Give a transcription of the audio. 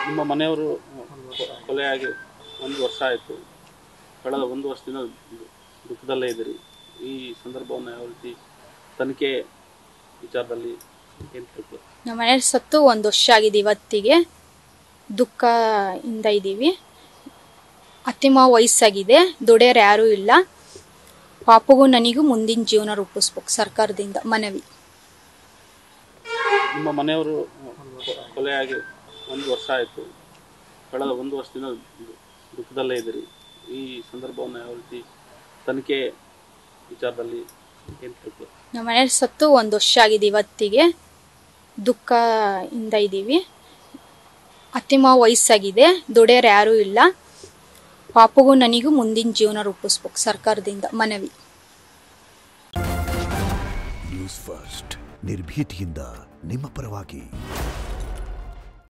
ನಿಮ್ಮ ಮನೆಯವರು ಕೊಲೆಯಾಗಿ 1 ವರ್ಷ ಆಯಿತು. ಕಳೆದ 1 ವರ್ಷದಿಂದ ದುಃಖದಲ್ಲೇ ಇದ್ದೀರಿ. ಈ ಸಂದರ್ಭವನ್ನು ಯಾವ ರೀತಿ ತನಿಖೆ ವಿಚಾರದಲ್ಲಿ ಏನು ತಿಳ್ಕೊಳ್ಳಿ? ನಮ್ಮ ಮನೆಯಲ್ಲಿ ಸತ್ತು 1 ವರ್ಷ ಆಗಿದೆ. ಇವತ್ತಿಗೆ ದುಃಖದಿಂದ ಇದ್ದೀವಿ. ಅತ್ತಿಮ್ಮ ವಯಸ್ಸಾಗಿದೆ, ದುಡಿಯೋರು ಯಾರೂ ಇಲ್ಲ. ಪಾಪಗೂ ನನಗೂ ಮುಂದಿನ ಜೀವನ ರೂಪಿಸ್ಬೇಕು ಸರ್ಕಾರದಿಂದ ಮನವಿ. ನಿಮ್ಮ ಮನೆಯವರು ಕೊಲೆಯಾಗಿ 1 ವರ್ಷ ಆಯಿತು. ಕಳೆದ 1 ವರ್ಷದಿಂದ ದುಃಖದಲ್ಲೇ ಇದ್ದೀರಿ. ಈ ಸಂದರ್ಭವನ್ನು ಯಾವ ರೀತಿ ತನಿಖೆ ವಿಚಾರದಲ್ಲಿ ಏನು ತಿಳ್ಕೊಳ್ಳಿ? ನಮ್ಮ ಮನೆಯಲ್ಲಿ ಸತ್ತು 1 ವರ್ಷ ಆಗಿದೆ. ಇವತ್ತಿಗೆ ದುಃಖದಿಂದ ಇದ್ದೀವಿ. ಅತ್ತಿಮ್ಮ ವಯಸ್ಸಾಗಿದೆ, ದುಡಿಯೋರು ಯಾರೂ ಇಲ್ಲ. ಪಾಪಗೂ ನನಗೂ ಮುಂದಿನ ಜೀವನ ರೂಪಿಸ್ಬೇಕು ಸರ್ಕಾರದಿಂದ ಮನವಿ. ನ್ಯೂಸ್ ಫಸ್ಟ್, ನಿರ್ಭೀತಿಯಿಂದ ನಿಮ್ಮ ಪರವಾಗಿ.